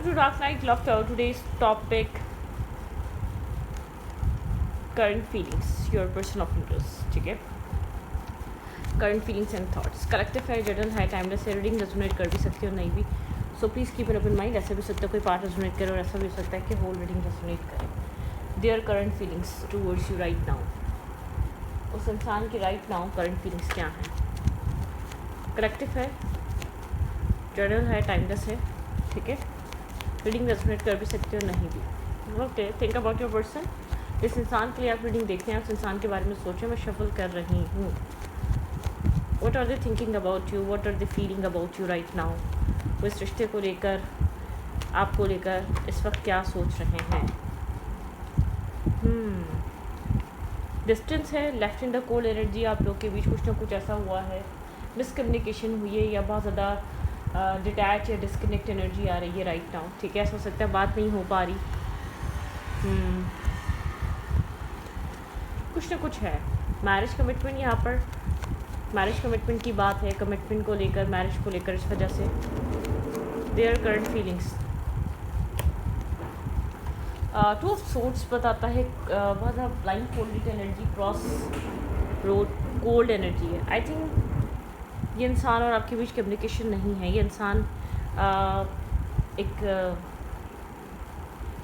To Dark Knight Love Tower, today's topic current feelings, your person of interest. ठीक है, current feelings and thoughts. Collective है, general है, timeless है, reading resonate कर भी सकती है और नहीं भी. So please keep an open mind. ऐसा भी हो सकता है कोई पार्ट रेजोनेट करे और ऐसा भी हो सकता है कि होल रीडिंग रेजोनेट करे. There current feelings towards you right now. उस इंसान की राइट नाउ करंट फीलिंग्स क्या हैं. कलेक्टिव है, जनरल है, टाइमलेस है. ठीक है, रीडिंग रेजोनेट कर भी सकते हो नहीं भी. Okay, think about your person. इस इंसान के लिए आप रीडिंग देखते हैं, उस इंसान के बारे में सोचें. मैं शफल कर रही हूँ. What are they thinking about you, what are they feeling about you right now. वो इस रिश्ते को लेकर, आपको लेकर इस वक्त क्या सोच रहे हैं. डिस्टेंस है, left in the cold energy. आप लोग के बीच कुछ ना कुछ ऐसा हुआ है, मिसकम्युनिकेशन हुई है या बहुत ज़्यादा डिटैच या डिस्कनेक्ट एनर्जी आ रही है राइट नाउ. ठीक है, ऐसा हो सकता है बात नहीं हो पा रही. कुछ ना कुछ है. मैरिज कमिटमेंट, यहाँ पर मैरिज कमिटमेंट की बात है. कमिटमेंट को लेकर, मैरिज को लेकर, इस वजह से their current feelings. Two of swords बताता है बहुत ज़्यादा blindfolded energy, cross road, cold energy है. आई थिंक ये इंसान और आपके बीच कम्युनिकेशन नहीं है. ये इंसान एक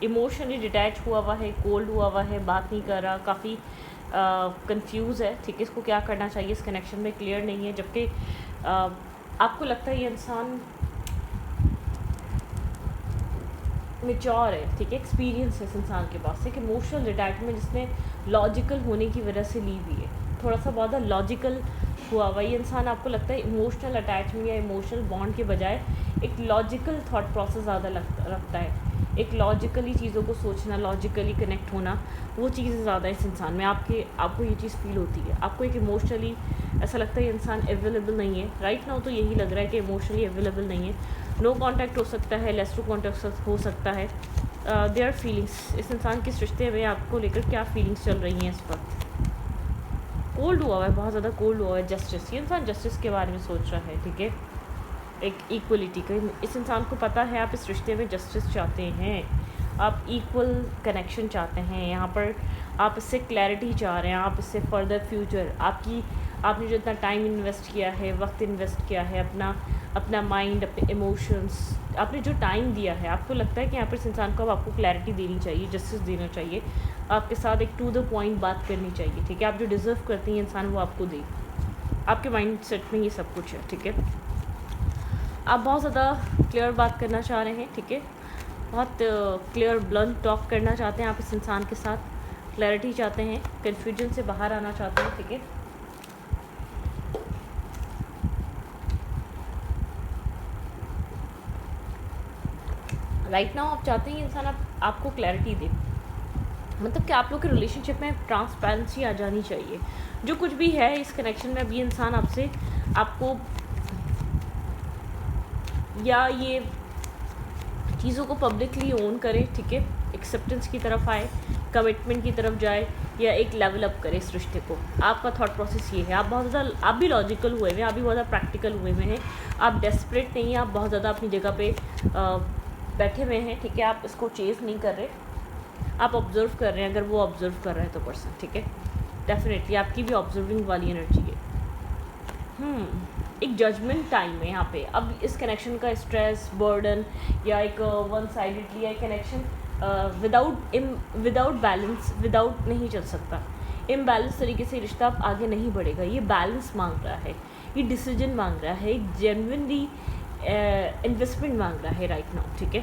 इमोशनली डिटैच हुआ है, कोल्ड हुआ है, बात नहीं कर रहा, काफ़ी कंफ्यूज है. ठीक है, इसको क्या करना चाहिए इस कनेक्शन में क्लियर नहीं है. जबकि आपको लगता है ये इंसान मेच्योर है. ठीक है, एक्सपीरियंस है इस इंसान के पास. एक इमोशनल डिटैचमेंट जिसने लॉजिकल होने की वजह से ली हुई है. थोड़ा सा बहुत लॉजिकल हुआ ये इंसान. आपको लगता है इमोशनल अटैचमेंट या इमोशनल बॉन्ड के बजाय एक लॉजिकल थॉट प्रोसेस ज़्यादा रखता है. एक लॉजिकली चीज़ों को सोचना, लॉजिकली कनेक्ट होना, वो चीज़ें ज़्यादा इस इंसान में. आपको ये चीज़ फील होती है. आपको एक इमोशनली ऐसा लगता है ये इंसान अवेलेबल नहीं है राइट नाउ. तो यही लग रहा है कि इमोशनली अवेलेबल नहीं है. नो कॉन्टैक्ट हो सकता है, लेस टू कॉन्टैक्ट हो सकता है. देयर फीलिंग्स, इस इंसान के रिश्ते में आपको लेकर क्या फीलिंग्स चल रही हैं इस वक्त. कोल्ड हुआ है, बहुत ज़्यादा कोल्ड हुआ है. जस्टिस, ये इंसान जस्टिस के बारे में सोच रहा है. ठीक है, एक इक्वलिटी का. इस इंसान को पता है आप इस रिश्ते में जस्टिस चाहते हैं, आप इक्वल कनेक्शन चाहते हैं. यहाँ पर आप इससे क्लैरिटी चाह रहे हैं, आप इससे फर्दर फ्यूचर, आपने जो इतना टाइम इन्वेस्ट किया है, वक्त इन्वेस्ट किया है, अपना माइंड, अपने इमोशंस, आपने जो टाइम दिया है, आपको लगता है कि यहाँ पर इस इंसान को अब आपको क्लैरिटी देनी चाहिए, जस्टिस देना चाहिए. आपके साथ एक टू द पॉइंट बात करनी चाहिए. ठीक है, आप जो डिज़र्व करती हैं इंसान वो आपको दे. आपके माइंड सेट में ये सब कुछ है. ठीक है, आप बहुत ज़्यादा क्लियर बात करना चाह रहे हैं. ठीक है, बहुत क्लियर ब्लंट टॉक करना चाहते हैं आप इस इंसान के साथ. क्लैरिटी चाहते हैं, कन्फ्यूजन से बाहर आना चाहते हैं. ठीक है, राइट नाउ आप चाहते हैं इंसान आपको क्लैरिटी दे. मतलब कि आप लोग के रिलेशनशिप में ट्रांसपेरेंसी आ जानी चाहिए. जो कुछ भी है इस कनेक्शन में, अब ये इंसान आपको या ये चीज़ों को पब्लिकली ओन करे. ठीक है, एक्सेप्टेंस की तरफ आए, कमिटमेंट की तरफ जाए, या एक लेवल अप करे इस रिश्ते को. आपका थॉट प्रोसेस ये है. आप बहुत ज़्यादा, आप भी लॉजिकल हुए हुए हैं, आप भी बहुत ज़्यादा प्रैक्टिकल हुए हुए हैं. आप डेस्परेट नहीं हैं, आप बहुत ज़्यादा अपनी जगह पे बैठे हुए हैं. ठीक है, आप इसको चेज़ नहीं कर रहे, आप ऑब्जर्व कर रहे हैं. अगर वो ऑब्जर्व कर रहा है तो पर्सन, ठीक है, डेफिनेटली आपकी भी ऑब्जर्विंग वाली एनर्जी है. एक जजमेंट टाइम है यहाँ पे. अब इस कनेक्शन का स्ट्रेस, बर्डन, या एक वन साइडेडली या कनेक्शन विदाउट बैलेंस, विदाउट नहीं चल सकता. इम्बैलेंस तरीके से रिश्ता अब आगे नहीं बढ़ेगा. ये बैलेंस मांग रहा है, ये डिसीजन मांग रहा है, एक जेन्युइनली इन्वेस्टमेंट मांग रहा है राइट नाउ. ठीक है,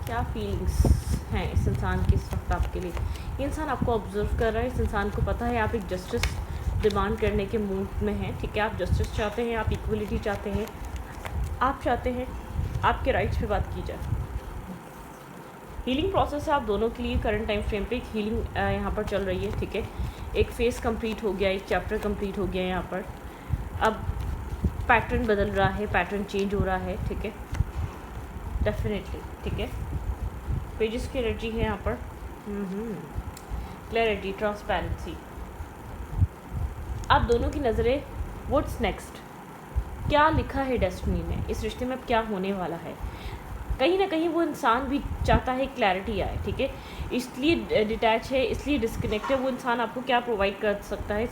क्या फीलिंग्स हैं इस इंसान की इस वक्त आपके लिए. ये इंसान आपको ऑब्जर्व कर रहा है. इस इंसान को पता है आप एक जस्टिस डिमांड करने के मूड में हैं. ठीक है, आप जस्टिस चाहते हैं, आप इक्वलिटी चाहते हैं, आप चाहते हैं आपके राइट्स पे बात की जाए. हीलिंग प्रोसेस है आप दोनों के लिए. करंट टाइम फ्रेम पे एक हीलिंग यहाँ पर चल रही है. ठीक है, एक फेज़ कंप्लीट हो गया, एक चैप्टर कंप्लीट हो गया यहाँ पर. अब पैटर्न बदल रहा है, पैटर्न चेंज हो रहा है. ठीक है, डेफिनेटली. ठीक है, पेजेस की एनर्जी है यहाँ पर. Clarity, transparency. आप दोनों की नज़रें व्हाट्स नेक्स्ट, क्या लिखा है डेस्टिनी में, इस रिश्ते में अब क्या होने वाला है। कहीं ना कहीं वो इंसान भी चाहता है क्लैरिटी आए, ठीक है, इसलिए डिटैच है, इसलिए डिस्कनेक्ट है। वो इंसान आपको क्या प्रोवाइड कर सकता है,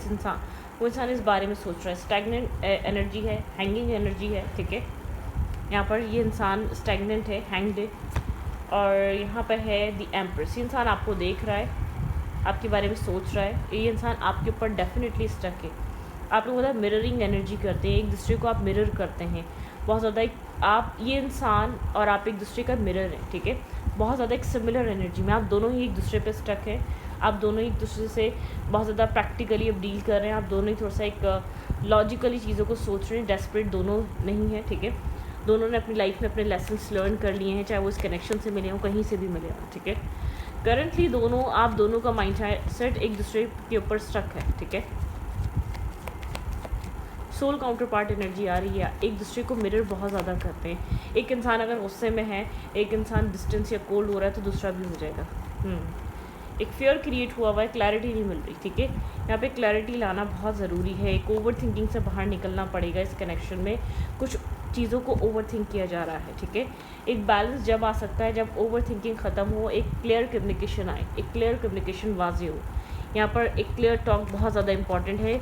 वो इंसान इस बारे में सोच रहा है। स्टैगनेंट एनर्जी है, हैंगिंग एनर्जी है, ठीक है, यहाँ पर ये इंसान स्टैगनेंट है, हैंग्ड है। और यहाँ पर है द एम्प्रेस, ये इंसान आपको देख रहा है, आपके बारे में सोच रहा है, ये इंसान आपके ऊपर डेफिनेटली स्टक है। आप लोग ज़्यादा मिररिंग एनर्जी करते हैं, एक दूसरे को आप मिरर करते हैं बहुत ज़्यादा। आप ये इंसान और आप एक दूसरे का मिरर हैं, ठीक है, बहुत ज़्यादा एक सिमिलर एनर्जी में आप दोनों ही एक दूसरे पे स्टक हैं। आप दोनों ही एक दूसरे से बहुत ज़्यादा प्रैक्टिकली अब डील कर रहे हैं। आप दोनों ही थोड़ा सा एक लॉजिकली चीज़ों को सोच रहे हैं। डेस्परेट दोनों नहीं है, ठीक है, दोनों ने अपनी लाइफ में अपने लेसन्स लर्न कर लिए हैं, चाहे वो इस कनेक्शन से मिले हों, कहीं से भी मिले हों, ठीक है। करंटली आप दोनों का माइंड सेट एक दूसरे के ऊपर स्टक है, ठीक है। सोल काउंटर पार्ट एनर्जी आ रही है, एक दूसरे को मिरर बहुत ज़्यादा करते हैं। एक इंसान अगर गुस्से में है, एक इंसान डिस्टेंस या कोल्ड हो रहा है, तो दूसरा भी हो जाएगा। एक फियर क्रिएट हुआ है, क्लैरिटी नहीं मिल रही, ठीक है। यहाँ पे क्लैरिटी लाना बहुत ज़रूरी है। एक ओवर थिंकिंग से बाहर निकलना पड़ेगा। इस कनेक्शन में कुछ चीज़ों को ओवर थिंक किया जा रहा है, ठीक है। एक बैलेंस जब आ सकता है जब ओवर थिंकिंग ख़त्म हो, एक क्लियर कम्युनिकेशन आए, एक क्लियर कम्युनिकेशन वाज़ेह हो। यहाँ पर एक क्लियर टॉक बहुत ज़्यादा इंपॉर्टेंट है।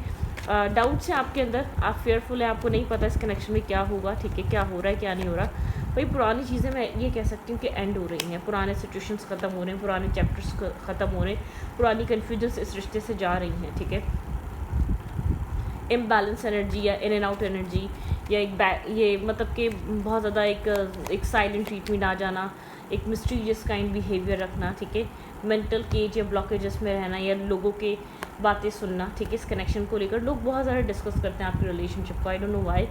डाउट्स हैं आपके अंदर, आप फेयरफुल हैं, आपको नहीं पता इस कनेक्शन में क्या होगा, ठीक है, क्या हो रहा है क्या नहीं हो रहा। भाई पुरानी चीज़ें मैं ये कह सकती हूँ कि एंड हो रही हैं, पुराने सिचुएशंस ख़त्म हो रहे हैं, पुराने चैप्टर्स ख़त्म हो रहे हैं, पुरानी कन्फ्यूजन्स इस रिश्ते से जा रही हैं, ठीक है। इम्बैलेंस एनर्जी या इन एंड आउट एनर्जी या ये मतलब कि बहुत ज़्यादा एक साइलेंट ट्रीटमेंट आ जाना, एक मिस्टीरियस काइंड बिहेवियर रखना, ठीक है, मेंटल केज या ब्लॉकेजेस में रहना या लोगों के बातें सुनना, ठीक है। इस कनेक्शन को लेकर लोग बहुत ज़्यादा डिस्कस करते हैं आपके रिलेशनशिप को, आई डोंट नो व्हाई।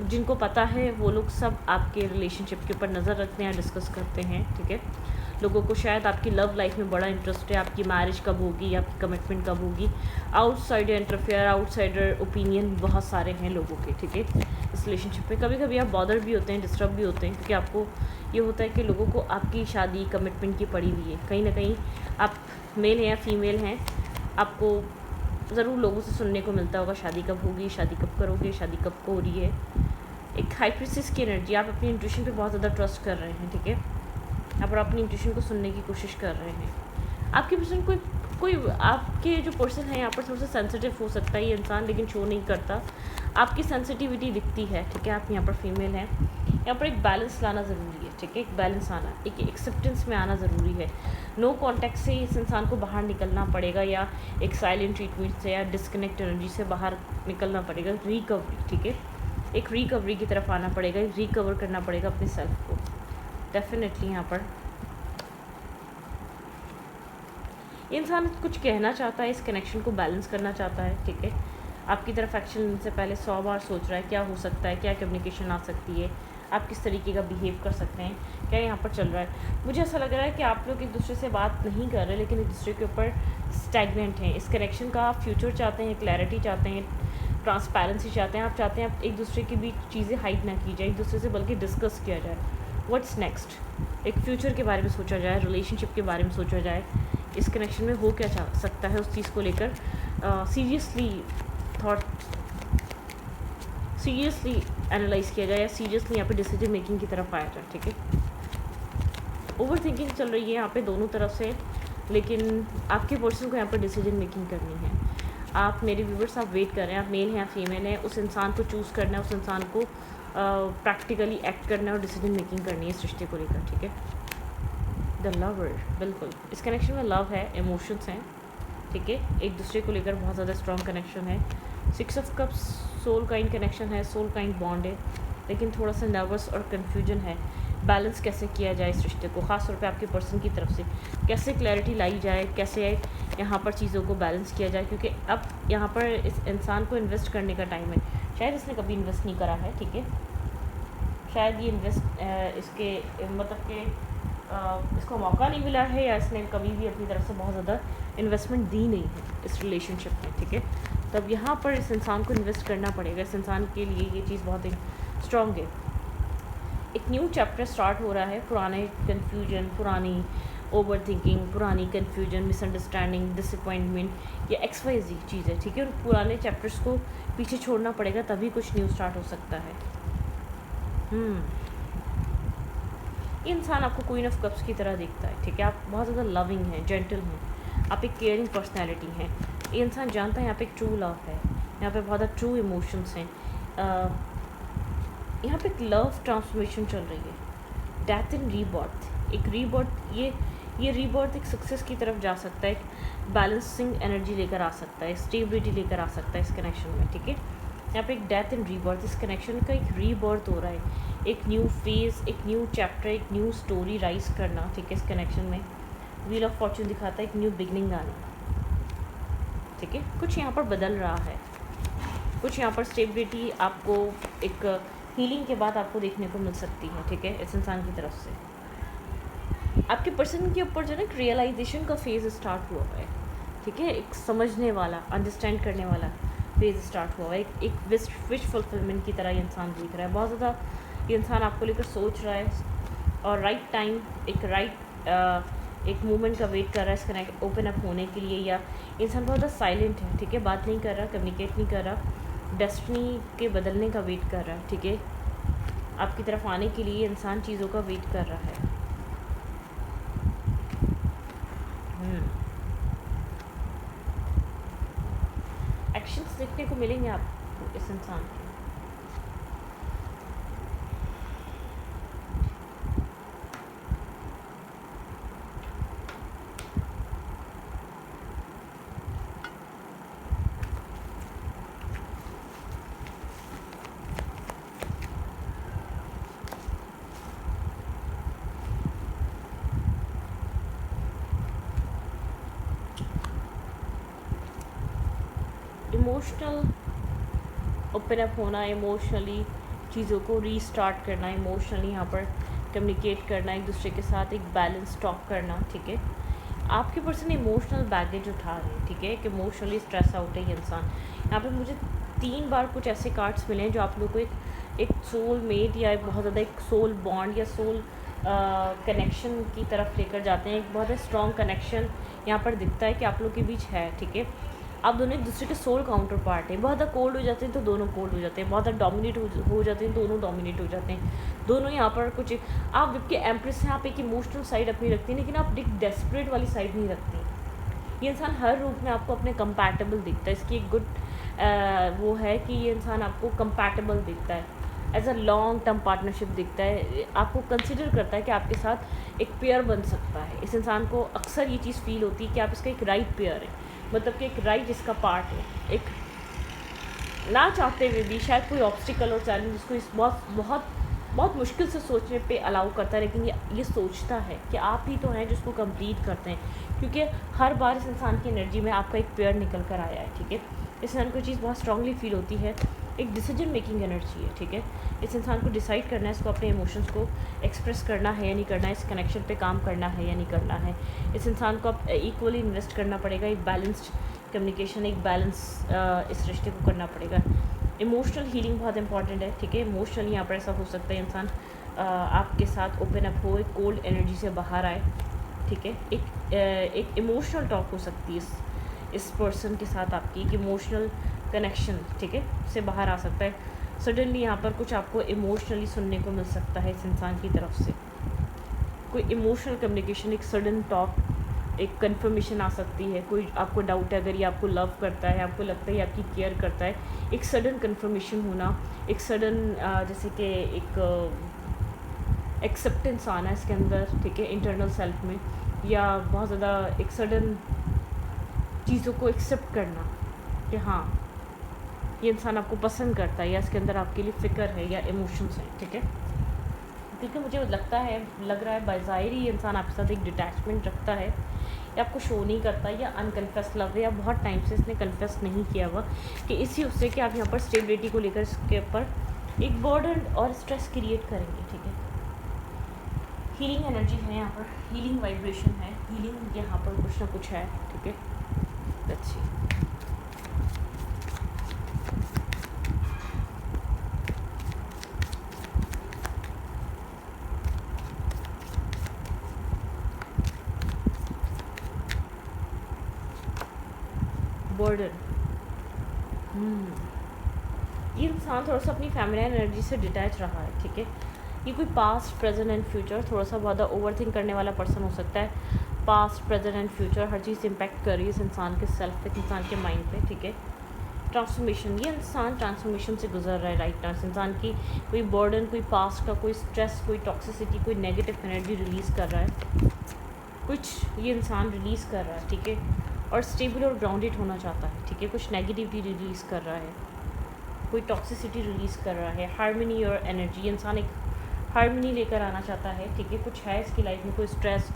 जिनको पता है वो लोग सब आपके रिलेशनशिप के ऊपर नज़र रखते हैं, डिस्कस करते हैं, ठीक है। लोगों को शायद आपकी लव लाइफ में बड़ा इंटरेस्ट है, आपकी मैरिज कब होगी, आपकी कमिटमेंट कब होगी। आउटसाइडर इंटरफेयर, आउटसाइडर ओपिनियन बहुत सारे हैं लोगों के, ठीक है, इस रिलेशनशिप में। कभी कभी आप बॉदर भी होते हैं, डिस्टर्ब भी होते हैं, क्योंकि आपको ये होता है कि लोगों को आपकी शादी कमिटमेंट की पड़ी हुई है। कहीं ना कहीं आप मेल हैं या फीमेल हैं, आपको ज़रूर लोगों से सुनने को मिलता होगा शादी कब होगी, शादी कब करोगे, शादी कब को हो रही है। एक हाई प्रीसेस की एनर्जी, आप अपनी इंट्यूशन पे बहुत ज़्यादा ट्रस्ट कर रहे हैं, ठीक है, आप अपनी इंट्यूशन को सुनने की कोशिश कर रहे हैं। आपके पर्सन कोई आपके जो पर्सन है यहाँ पर थोड़ा सा सेंसिटिव हो सकता है ये इंसान, लेकिन शो नहीं करता, आपकी सेंसिटिविटी दिखती है, ठीक है। आप यहाँ पर फीमेल हैं, यहाँ पर एक बैलेंस लाना ज़रूरी है, ठीक है, एक बैलेंस आना, एक एक्सेप्टेंस में आना ज़रूरी है। नो कॉन्टैक्ट से इस इंसान को बाहर निकलना पड़ेगा, या एक साइलेंट ट्रीटमेंट से या डिस्कनेक्ट एनर्जी से बाहर निकलना पड़ेगा। रिकवरी, ठीक है, एक रिकवरी की तरफ आना पड़ेगा, रिकवर करना पड़ेगा अपने सेल्फ को, डेफिनेटली। यहाँ पर इंसान कुछ कहना चाहता है, इस कनेक्शन को बैलेंस करना चाहता है, ठीक है। आपकी तरफ एक्शन लेने से पहले 100 बार सोच रहा है क्या हो सकता है, क्या कम्युनिकेशन आ सकती है, आप किस तरीके का बिहेव कर सकते हैं, क्या यहाँ पर चल रहा है। मुझे ऐसा लग रहा है कि आप लोग एक दूसरे से बात नहीं कर रहे, लेकिन एक दूसरे के ऊपर स्टैगनेंट हैं। इस कनेक्शन का आप फ्यूचर चाहते हैं, क्लैरिटी चाहते हैं, ट्रांसपेरेंसी चाहते हैं, आप चाहते हैं आप एक दूसरे के बीच चीज़ें हाइड ना की जाए, एक दूसरे से बल्कि डिस्कस किया जाए व्हाट्स नेक्स्ट। एक फ्यूचर के बारे में सोचा जाए, रिलेशनशिप के बारे में सोचा जाए, इस कनेक्शन में हो क्या चाह सकता है उस चीज़ को लेकर सीरियसली एनालाइज किया जाए, या सीरियसली यहाँ पे डिसीजन मेकिंग की तरफ आया जाए, ठीक है। ओवर थिंकिंग चल रही है यहाँ पे दोनों तरफ से, लेकिन आपके पर्सन को यहाँ पर डिसीजन मेकिंग करनी है। आप मेरे व्यूवर्स, आप वेट कर रहे हैं, आप मेल हैं या फीमेल हैं, उस इंसान को चूज़ करना है, उस इंसान को प्रैक्टिकली एक्ट करना है और डिसीजन मेकिंग करनी है इस रिश्ते को लेकर, ठीक है। द लवर, बिल्कुल इस कनेक्शन में लव है, इमोशंस हैं, ठीक है, एक दूसरे को लेकर बहुत ज़्यादा स्ट्रॉन्ग कनेक्शन है। 6 of cups soul kind connection है, सोल काइंड बॉन्ड है, लेकिन थोड़ा सा नर्वस और कन्फ्यूजन है। बैलेंस कैसे किया जाए इस रिश्ते को, ख़ास तौर पे आपके पर्सन की तरफ से कैसे क्लैरिटी लाई जाए, कैसे यहाँ पर चीज़ों को बैलेंस किया जाए, क्योंकि अब यहाँ पर इस इंसान को इन्वेस्ट करने का टाइम है। शायद इसने कभी इन्वेस्ट नहीं करा है, ठीक है, शायद ये इसके मतलब कि इसको मौका नहीं मिला है, या इसने कभी भी अपनी तरफ से बहुत ज़्यादा इन्वेस्टमेंट दी नहीं है इस रिलेशनशिप में, ठीक है। तब यहाँ पर इस इंसान को इन्वेस्ट करना पड़ेगा, इस इंसान के लिए ये चीज़ बहुत ही स्ट्रॉन्ग है। एक न्यू चैप्टर स्टार्ट हो रहा है, पुराने कन्फ्यूजन, पुरानी ओवर थिंकिंग, पुरानी कन्फ्यूजन, मिसअंडरस्टैंडिंग, डिसअपॉइंटमेंट या XYZ चीज़ है, ठीक है। उन पुराने चैप्टर्स को पीछे छोड़ना पड़ेगा, तभी कुछ न्यू स्टार्ट हो सकता है। ये इंसान आपको क्वीन ऑफ कप्स की तरह दिखता है, ठीक है। आप बहुत ज़्यादा लविंग हैं, जेंटल हैं, आप एक केयरिंग पर्सनैलिटी हैं। ये इंसान जानता है यहाँ पे एक ट्रू लव है, यहाँ पे बहुत ज़्यादा ट्रू इमोशंस हैं। यहाँ पे एक लव ट्रांसफॉर्मेशन चल रही है, डेथ एंड रीबर्थ। एक रीबर्थ, ये रीबर्थ एक सक्सेस की तरफ जा सकता है, एक बैलेंसिंग एनर्जी लेकर आ सकता है, स्टेबिलिटी लेकर आ सकता है इस कनेक्शन में, ठीक है। यहाँ पे एक डेथ एंड रीबर्थ, इस कनेक्शन का एक रीबर्थ हो रहा है, एक न्यू फेज़, एक न्यू चैप्टर, एक न्यू स्टोरी राइज करना, ठीक है। इस कनेक्शन में व्हील ऑफ फॉर्चून दिखाता है एक न्यू बिगनिंग आना, ठीक है। कुछ यहाँ पर बदल रहा है, कुछ यहाँ पर स्टेबिलिटी आपको एक हीलिंग के बाद आपको देखने को मिल सकती है, ठीक है, इस इंसान की तरफ से। आपके पर्सन के ऊपर जो है ना एक रियलाइजेशन का फेज़ स्टार्ट हुआ है, ठीक है। एक समझने वाला, अंडरस्टैंड करने वाला फेज़ स्टार्ट हुआ है। एक विश फुलफिलमेंट की तरह ये इंसान दिख रहा है, बहुत ज़्यादा ये इंसान आपको लेकर सोच रहा है और राइट टाइम, एक मोमेंट का वेट कर रहा है इस कनेक्ट ओपन अप होने के लिए। या इंसान बहुत ज़्यादा साइलेंट है, ठीक है, बात नहीं कर रहा, कम्युनिकेट नहीं कर रहा, डेस्टिनी के बदलने का वेट कर रहा है, ठीक है। आपकी तरफ आने के लिए इंसान चीज़ों का वेट कर रहा है। एक्शंस देखने को मिलेंगे आपको इस इंसान के। इमोशनल ओपन अप होना, इमोशनली चीज़ों को रीस्टार्ट करना, इमोशनली यहाँ पर कम्युनिकेट करना, एक दूसरे के साथ एक बैलेंस टॉक करना, ठीक है। आपके पर्सन इमोशनल बैगेज उठा रहे हैं, ठीक है, एक इमोशनली स्ट्रेस आउट है ये इंसान। यहाँ पे मुझे 3 बार कुछ ऐसे कार्ड्स मिले हैं जो आप लोग को एक सोल मेट या एक बहुत ज़्यादा एक सोल बॉन्ड या सोल कनेक्शन की तरफ लेकर जाते हैं। एक बहुत स्ट्रॉन्ग कनेक्शन यहाँ पर दिखता है कि आप लोग के बीच है, ठीक है। आप दोनों एक दूसरे के सोल काउंटर पार्ट हैं। बहुत ज़्यादा कोल्ड हो जाते हैं तो दोनों कोल्ड हो जाते हैं, बहुत ज़्यादा डोमिनेट हो जाते हैं दोनों डोमिनेट हो जाते हैं। दोनों यहाँ पर कुछ आप जबकि एम्प्रेस हैं, आप एक इमोशनल साइड अपनी रखती हैं, लेकिन आप एक डेस्परेट वाली साइड नहीं रखती। ये इंसान हर रूप में आपको अपने कंपैटिबल दिखता है। इसकी एक गुड वो है कि ये इंसान आपको कंपैटिबल दिखता है, as a long term partnership दिखता है, आपको कंसिडर करता है कि आपके साथ एक पेयर बन सकता है। इस इंसान को अक्सर ये चीज़ फील होती है कि आप इसका एक राइट पेयर है, मतलब कि एक राइट इसका पार्ट है। एक ना चाहते हुए भी शायद कोई ऑब्स्टिकल और चैलेंज इसको इस बहुत मुश्किल से सोचने पे अलाउ करता है, लेकिन ये सोचता है कि आप ही तो हैं जिसको कंप्लीट करते हैं, क्योंकि हर बार इस इंसान की एनर्जी में आपका एक पेयर निकल कर आया है, ठीक है। इस इंसान को चीज़ बहुत स्ट्रांगली फील होती है, एक डिसीजन मेकिंग एनर्जी है, ठीक है। इस इंसान को डिसाइड करना है इसको अपने इमोशंस को एक्सप्रेस करना है या नहीं करना है, इस कनेक्शन पे काम करना है या नहीं करना है। इस इंसान को अब इक्वली इन्वेस्ट करना पड़ेगा, एक बैलेंस्ड कम्युनिकेशन, एक बैलेंस इस रिश्ते को करना पड़ेगा। इमोशनल हीलिंग बहुत इंपॉर्टेंट है, ठीक है। इमोशनली यहाँ पर ऐसा हो सकता है इंसान आपके साथ ओपन अप हो, एक कोल्ड एनर्जी से बाहर आए, ठीक है। एक इमोशनल टॉक हो सकती है इस पर्सन के साथ, आपकी एक इमोशनल कनेक्शन, ठीक है, से बाहर आ सकता है। सडनली यहाँ पर कुछ आपको इमोशनली सुनने को मिल सकता है इस इंसान की तरफ से, कोई इमोशनल कम्युनिकेशन, एक सडन टॉक, एक कन्फर्मेशन आ सकती है। कोई आपको डाउट है, अगर ये आपको लव करता है, आपको लगता है ये आपकी केयर करता है, एक सडन कन्फर्मेशन होना, एक सडन जैसे कि एक एक्सेप्टेंस आना इसके अंदर, ठीक है, इंटरनल सेल्फ में, या बहुत ज़्यादा एक सडन चीज़ों को एक्सेप्ट करना कि हाँ ये इंसान आपको पसंद करता है, या इसके अंदर आपके लिए फ़िक्र है या इमोशंस हैं, ठीक है। क्योंकि मुझे लग रहा है बाज़ाहिर ही इंसान आपके साथ एक डिटैचमेंट रखता है, या आपको शो नहीं करता, या अनकन्फेस लव है, या बहुत टाइम से इसने कन्फेस नहीं किया हुआ कि इसी उससे कि आप यहाँ पर स्टेबिलिटी को लेकर इसके ऊपर एक बर्डन और स्ट्रेस क्रिएट करेंगे, ठीक है। हीलिंग एनर्जी है यहाँ पर, हीलिंग वाइब्रेशन है, हीलिंग यहाँ पर कुछ ना कुछ है, ठीक है। Let's see. बर्डन। ये इंसान थोड़ा सा अपनी फेमिनिन एनर्जी से डिटैच रहा है, ठीक है। ये कोई पास्ट, प्रेजेंट एंड फ्यूचर थोड़ा सा ज़्यादा ओवर थिंक करने वाला पर्सन हो सकता है। Past, present and future her cheese impact कर रही है इस इंसान के सेल्फ पे, इंसान के माइंड पे, ठीक है। ट्रांसफॉर्मेशन, ये इंसान ट्रांसफॉर्मेशन से गुजर रहा है राइट नाउ। इस इंसान की कोई बर्डन, कोई पास्ट का कोई स्ट्रेस, कोई टॉक्सिसिटी, कोई नेगेटिव एनर्जी रिलीज़ कर रहा है, कुछ ये इंसान रिलीज़ कर रहा है, ठीक है। और स्टेबल और ग्राउंडेड होना चाहता है, ठीक है। कुछ नेगेटिविटी रिलीज़ कर रहा है, कोई टॉक्सिसिटी रिलीज़ कर रहा है, हार्मनी और एनर्जी, इंसान एक हार्मनी लेकर आना चाहता है, ठीक है। कुछ है इसकी लाइफ में, कोई स्ट्रेस,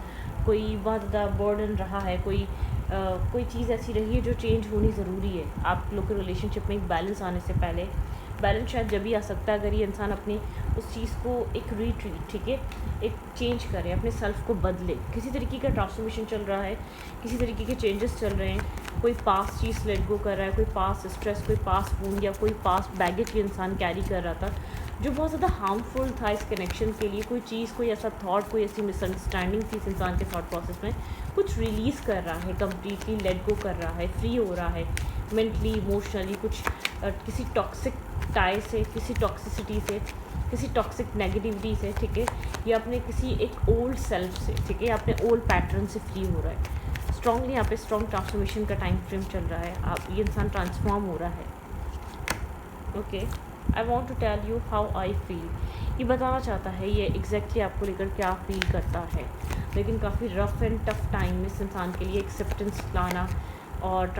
कोई बहुत ज़्यादा बर्डन रहा है, कोई चीज़ ऐसी रही है जो चेंज होनी ज़रूरी है। आप लोग के रिलेशनशिप में एक बैलेंस आने से पहले, बैलेंस शायद जब भी आ सकता है अगर ये इंसान अपनी उस चीज़ को एक रिट्रीट, ठीक है, एक चेंज करे, अपने सेल्फ को बदले। किसी तरीके का ट्रांसफॉर्मेशन चल रहा है, किसी तरीके के चेंजेस चल रहे हैं, कोई पास्ट चीज़ लेट गो कर रहा है, कोई पास्ट स्ट्रेस, कोई पास्ट वूंड या कोई पास्ट बैगेज ये इंसान कैरी कर रहा था जो बहुत ज़्यादा हार्मफुल था इस कनेक्शन के लिए। कोई चीज़, कोई ऐसा थॉट, कोई ऐसी मिसअंडरस्टैंडिंग थी इस इंसान के थॉट प्रोसेस में, कुछ रिलीज़ कर रहा है, कम्प्लीटली लेट गो कर रहा है, फ्री हो रहा है मेंटली, इमोशनली, कुछ किसी टॉक्सिक टाई से, किसी टॉक्सिसिटी से, किसी टॉक्सिक नेगेटिविटी से, ठीक है, या अपने किसी एक ओल्ड सेल्फ से, ठीक है, या अपने ओल्ड पैटर्न से फ्री हो रहा है। स्ट्रॉन्गली यहाँ पे स्ट्रॉन्ग ट्रांसफॉर्मेशन का टाइम फ्रेम चल रहा है, आप ये इंसान ट्रांसफॉर्म हो रहा है। Okay, I want to tell you how I feel, ये बताना चाहता है ये एग्जैक्टली आपको लेकर क्या फील करता है, लेकिन काफ़ी रफ एंड टफ टाइम में इस इंसान के लिए एक्सेप्टेंस लाना और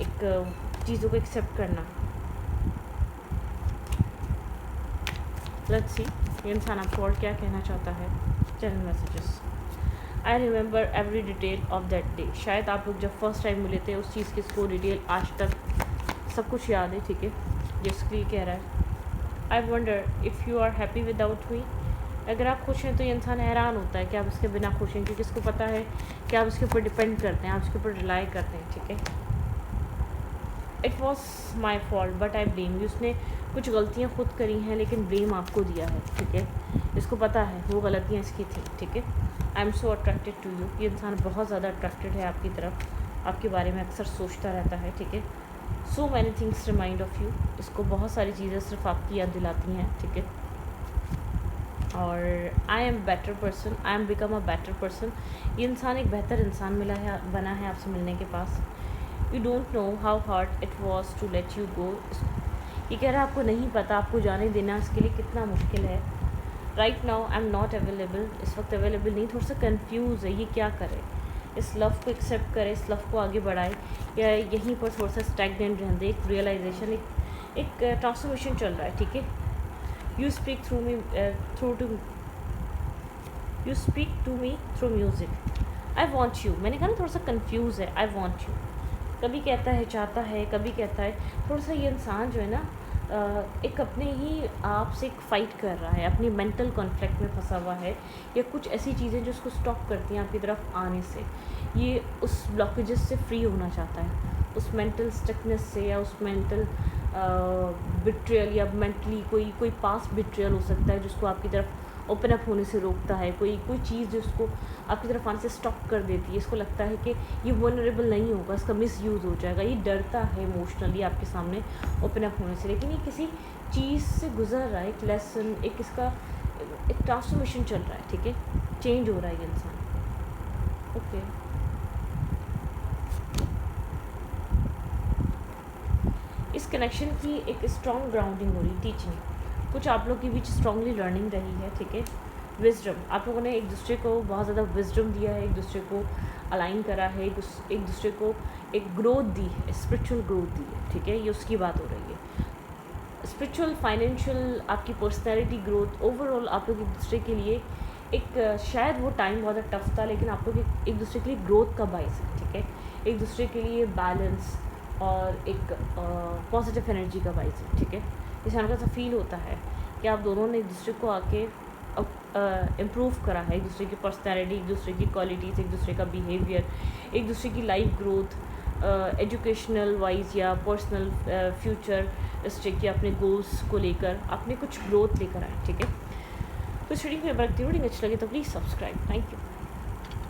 एक चीज़ों को एक्सेप्ट करना। लेट्स सी ये इंसान आपको और क्या कहना चाहता है। Channel messages, I remember every detail of that day, शायद आप लोग जब फर्स्ट टाइम मिले थे उस चीज़ की इसको डिटेल आज तक सब कुछ याद है, ठीक है। जिसके कह रहा है I wonder if you are happy without me, अगर आप खुश हैं तो ये इंसान हैरान होता है कि आप इसके बिना खुश हैं, क्योंकि इसको पता है कि आप इसके ऊपर डिपेंड करते हैं, आप इसके ऊपर रिलाई करते हैं, ठीक है। It was my fault but I blame you, उसने कुछ गलतियाँ खुद करी हैं लेकिन ब्लेम आपको दिया है, ठीक है। इसको पता है वो गलतियाँ इसकी थी, ठीक है। I am so attracted to you, ये इंसान बहुत ज़्यादा अट्रैक्टेड है आपकी तरफ, आपके बारे में अक्सर सोचता रहता है, ठीक है। So many things remind of you, इसको बहुत सारी चीज़ें सिर्फ आपकी याद दिलाती हैं, ठीक है। और I am better person, I am become a better person, ये इंसान एक बेहतर इंसान बना है आपसे मिलने के पास। You don't know how hard it was to let you go, ये कह रहा है आपको नहीं पता आपको जाने देना इसके लिए कितना मुश्किल है। Right now I am not available, इस वक्त अवेलेबल नहीं, थोड़ा सा कन्फ्यूज़ है ये क्या करे, इस लव को एक्सेप्ट करे, इस लव को आगे बढ़ाए या यहीं पर थोड़ा सा स्टैग्नेंट रहने दे। एक रियलाइजेशन, एक ट्रांसफॉर्मेशन चल रहा है, ठीक है। You speak through me you speak to me through music, I want you, मैंने कहा ना थोड़ा सा कन्फ्यूज़ है, आई वॉन्ट यू, कभी कहता है चाहता है, कभी कहता है थोड़ा सा ये इंसान जो है ना एक अपने ही आप से एक फ़ाइट कर रहा है, अपनी मेंटल कॉन्फ्लिक्ट में फंसा हुआ है, या कुछ ऐसी चीज़ें जो उसको स्टॉप करती हैं आपकी तरफ आने से। ये उस ब्लॉकेजेस से फ्री होना चाहता है, उस मेंटल स्टकनेस से, या उस मेंटल बिट्रियल, या मेंटली कोई पास्ट बिट्रियल हो सकता है जिसको आपकी तरफ ओपन अप होने से रोकता है, कोई चीज़ जो उसको आपकी तरफ आने से स्टॉप कर देती है। इसको लगता है कि ये वनरेबल नहीं होगा, इसका मिसयूज़ हो जाएगा, ये डरता है इमोशनली आपके सामने ओपन अप होने से, लेकिन ये किसी चीज़ से गुजर रहा है, एक लेसन, एक इसका एक ट्रांसफॉर्मेशन चल रहा है, ठीक है, चेंज हो रहा है ये इंसान। ओके, इस कनेक्शन की एक स्ट्रॉन्ग ग्राउंडिंग हो रही, टीचिंग, कुछ आप लोग के बीच स्ट्रांगली लर्निंग रही है, ठीक है। विजडम, आप लोगों ने एक दूसरे को बहुत ज़्यादा विजडम दिया है, एक दूसरे को अलाइन करा है, एक दूसरे को एक ग्रोथ दी है, स्पिरिचुअल ग्रोथ दी है, ठीक है। ये उसकी बात हो रही है, स्पिरिचुअल, फाइनेंशियल, आपकी पर्सनैलिटी ग्रोथ, ओवरऑल आप लोग एक दूसरे के लिए एक शायद वो टाइम बहुत टफ था, लेकिन आप लोग एक दूसरे के लिए ग्रोथ का बाइस है, ठीक है। एक दूसरे के लिए बैलेंस और एक पॉजिटिव एनर्जी का बाइस है, ठीक है। इसे हल्का सा फील होता है कि आप दोनों ने एक दूसरे को आके इम्प्रूव करा है, एक दूसरे की पर्सनैलिटी, एक दूसरे की क्वालिटीज़, एक दूसरे का बिहेवियर, एक दूसरे की लाइफ ग्रोथ, एजुकेशनल वाइज या पर्सनल फ्यूचर स्टेक या अपने गोल्स को लेकर आपने कुछ ग्रोथ लेकर आए, ठीक है। तो इस रीडिंग में अच्छी लगी तो प्लीज़ सब्सक्राइब, थैंक यू।